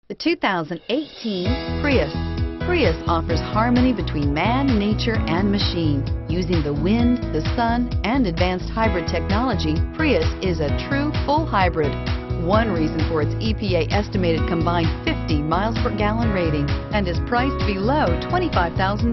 The 2018 Prius. Prius offers harmony between man, nature, and machine. Using the wind, the sun, and advanced hybrid technology, Prius is a true full hybrid. One reason for its EPA estimated combined 50 miles per gallon rating and is priced below $25,000.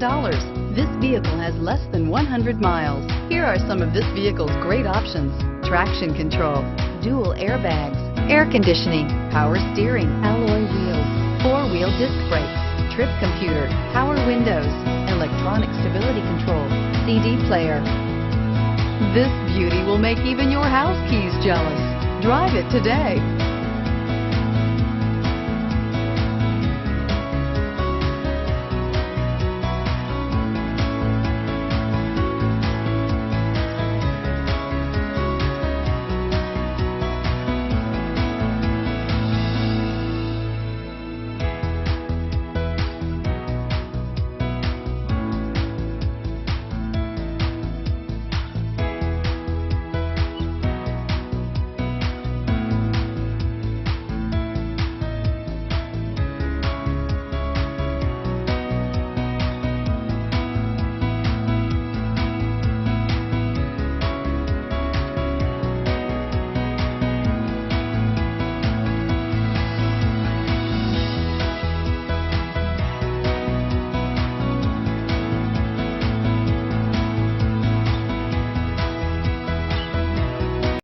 This vehicle has less than 100 miles. Here are some of this vehicle's great options: traction control, dual airbags, air conditioning, power steering, alloy wheels, four-wheel disc brakes, trip computer, power windows, electronic stability control, CD player. This beauty will make even your house keys jealous. Drive it today.